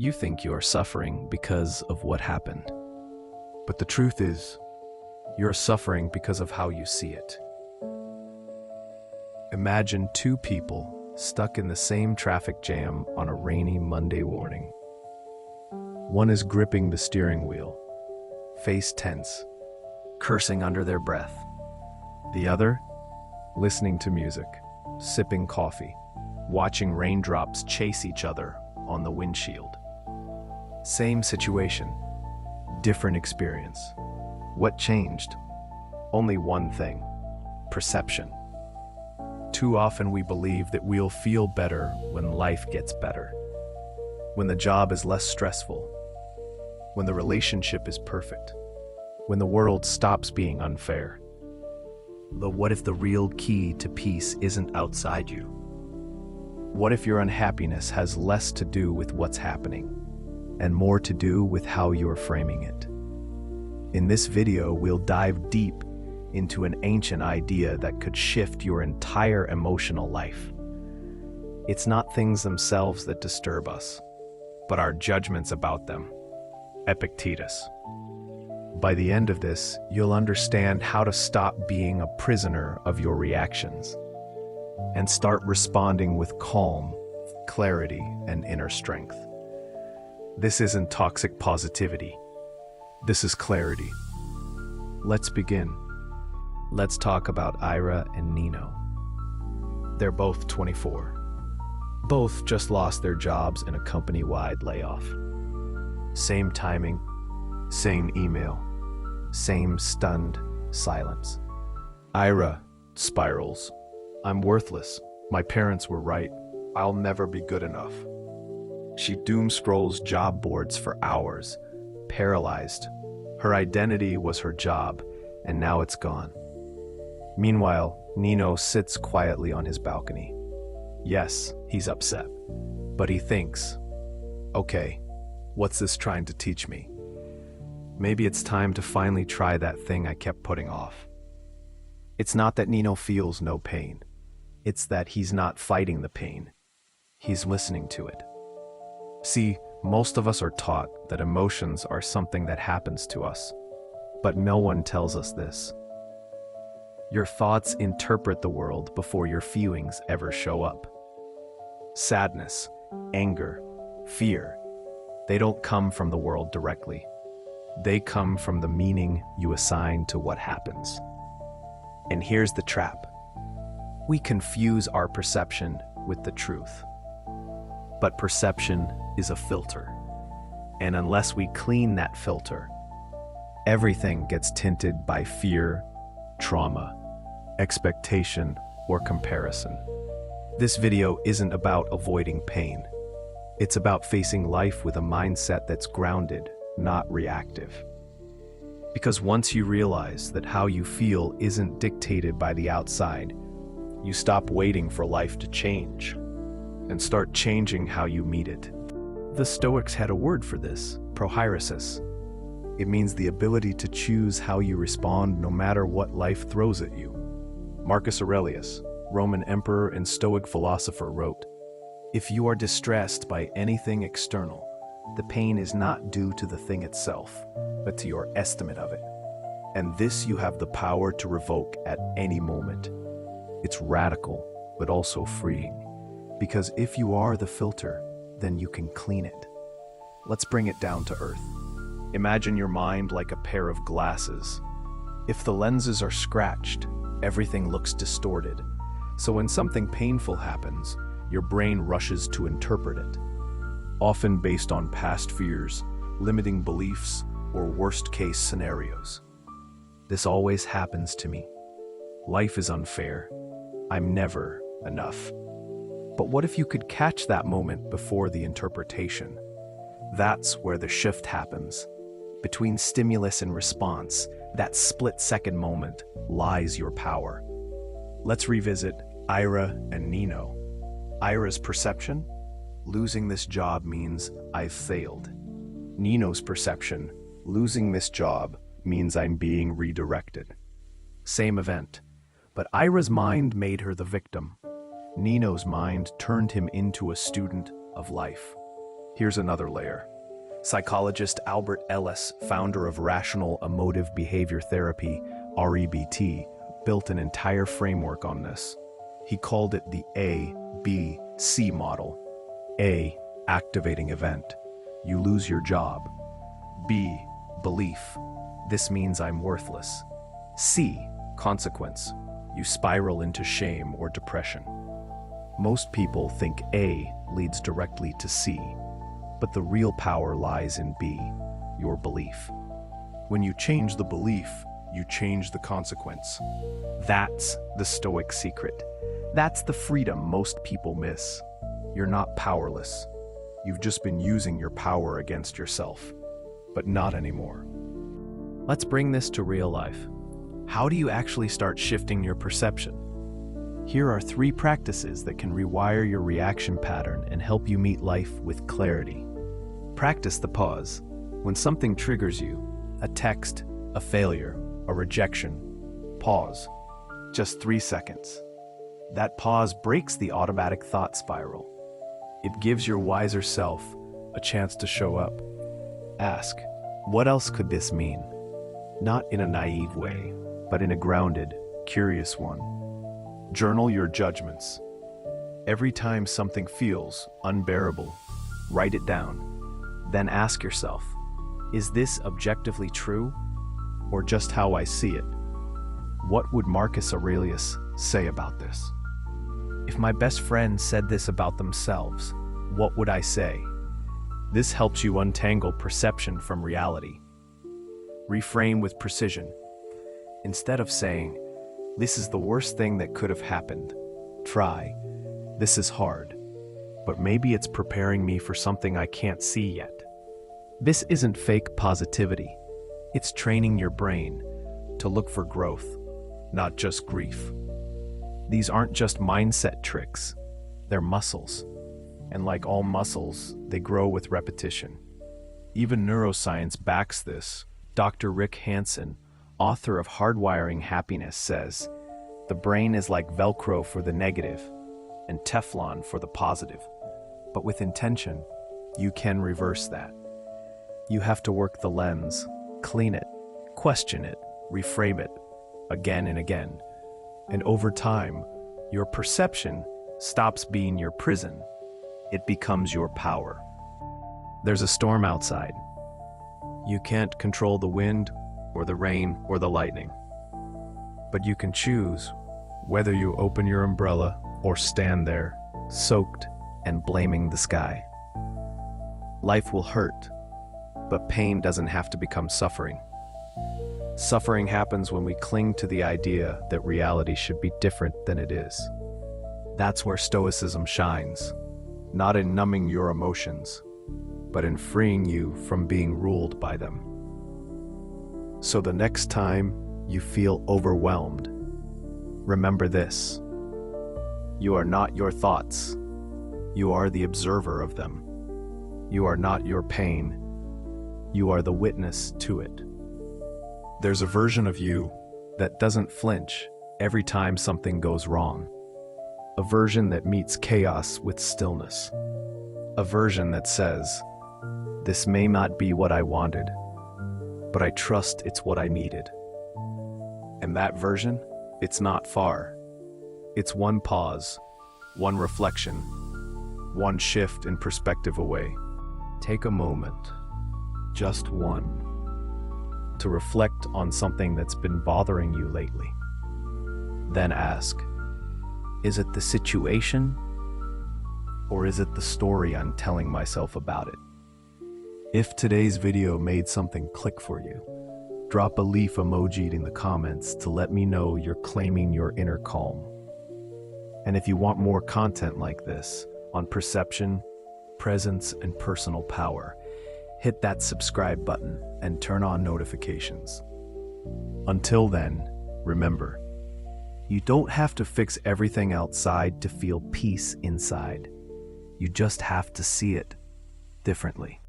You think you are suffering because of what happened. But the truth is, you're suffering because of how you see it. Imagine two people stuck in the same traffic jam on a rainy Monday morning. One is gripping the steering wheel, face tense, cursing under their breath. The other, listening to music, sipping coffee, watching raindrops chase each other on the windshield. Same situation, different experience. What changed? Only one thing: perception. Too often we believe that we'll feel better when life gets better, when the job is less stressful, when the relationship is perfect, when the world stops being unfair. But what if the real key to peace isn't outside you? What if your unhappiness has less to do with what's happening and more to do with how you're framing it? In this video, we'll dive deep into an ancient idea that could shift your entire emotional life. It's not things themselves that disturb us, but our judgments about them. Epictetus. By the end of this, you'll understand how to stop being a prisoner of your reactions and start responding with calm, clarity, and inner strength. This isn't toxic positivity. This is clarity. Let's begin. Let's talk about Ira and Nino. They're both 24. Both just lost their jobs in a company-wide layoff. Same timing, same email, same stunned silence. Ira spirals. I'm worthless. My parents were right. I'll never be good enough. She doom scrolls job boards for hours, paralyzed. Her identity was her job, and now it's gone. Meanwhile, Nino sits quietly on his balcony. Yes, he's upset, but he thinks, okay, what's this trying to teach me? Maybe it's time to finally try that thing I kept putting off. It's not that Nino feels no pain. It's that he's not fighting the pain. He's listening to it. See, most of us are taught that emotions are something that happens to us, but no one tells us this. Your thoughts interpret the world before your feelings ever show up. Sadness, anger, fear, they don't come from the world directly. They come from the meaning you assign to what happens. And here's the trap. We confuse our perception with the truth. But perception is a filter. And unless we clean that filter, everything gets tinted by fear, trauma, expectation, or comparison. This video isn't about avoiding pain. It's about facing life with a mindset that's grounded, not reactive. Because once you realize that how you feel isn't dictated by the outside, you stop waiting for life to change and start changing how you meet it. The Stoics had a word for this, prohairesis. It means the ability to choose how you respond no matter what life throws at you. Marcus Aurelius, Roman emperor and Stoic philosopher, wrote, "If you are distressed by anything external, the pain is not due to the thing itself, but to your estimate of it. And this you have the power to revoke at any moment." It's radical, but also freeing. Because if you are the filter, then you can clean it. Let's bring it down to earth. Imagine your mind like a pair of glasses. If the lenses are scratched, everything looks distorted. So when something painful happens, your brain rushes to interpret it, often based on past fears, limiting beliefs, or worst-case scenarios. This always happens to me. Life is unfair. I'm never enough. But what if you could catch that moment before the interpretation? That's where the shift happens. Between stimulus and response, that split-second moment, lies your power. Let's revisit Ira and Nino. Ira's perception: losing this job means I've failed. Nino's perception: losing this job means I'm being redirected. Same event, but Ira's mind made her the victim. Nino's mind turned him into a student of life. Here's another layer. Psychologist Albert Ellis, founder of Rational Emotive Behavior Therapy, REBT, built an entire framework on this. He called it the A-B-C model. A, activating event. You lose your job. B, belief. This means I'm worthless. C, consequence. You spiral into shame or depression. Most people think A leads directly to C, but the real power lies in B, your belief. When you change the belief, you change the consequence. That's the Stoic secret. That's the freedom most people miss. You're not powerless. You've just been using your power against yourself, but not anymore. Let's bring this to real life. How do you actually start shifting your perception? Here are 3 practices that can rewire your reaction pattern and help you meet life with clarity. Practice the pause. When something triggers you, a text, a failure, a rejection, pause. Just 3 seconds. That pause breaks the automatic thought spiral. It gives your wiser self a chance to show up. Ask, what else could this mean? Not in a naive way, but in a grounded, curious one. Journal your judgments. Every time something feels unbearable, write it down. Then ask yourself, is this objectively true, or just how I see it? What would Marcus Aurelius say about this? If my best friend said this about themselves, what would I say? This helps you untangle perception from reality. Reframe with precision. Instead of saying, this is the worst thing that could have happened, try, this is hard, but maybe it's preparing me for something I can't see yet. This isn't fake positivity. It's training your brain to look for growth, not just grief. These aren't just mindset tricks, they're muscles. And like all muscles, they grow with repetition. Even neuroscience backs this. Dr. Rick Hanson, author of Hardwiring Happiness, says, the brain is like Velcro for the negative and Teflon for the positive. But with intention, you can reverse that. You have to work the lens, clean it, question it, reframe it, again and again. And over time, your perception stops being your prison. It becomes your power. There's a storm outside. You can't control the wind or the rain or the lightning. But you can choose whether you open your umbrella or stand there, soaked and blaming the sky. Life will hurt, but pain doesn't have to become suffering. Suffering happens when we cling to the idea that reality should be different than it is. That's where Stoicism shines, not in numbing your emotions, but in freeing you from being ruled by them. So the next time you feel overwhelmed, remember this: you are not your thoughts. You are the observer of them. You are not your pain. You are the witness to it. There's a version of you that doesn't flinch every time something goes wrong. A version that meets chaos with stillness. A version that says, this may not be what I wanted, but I trust it's what I needed. And that version, it's not far. It's one pause, one reflection, one shift in perspective away. Take a moment, just one, to reflect on something that's been bothering you lately. Then ask, is it the situation, or is it the story I'm telling myself about it? If today's video made something click for you, drop a leaf emoji in the comments to let me know you're claiming your inner calm. And if you want more content like this on perception, presence, and personal power, hit that subscribe button and turn on notifications. Until then, remember, you don't have to fix everything outside to feel peace inside. You just have to see it differently.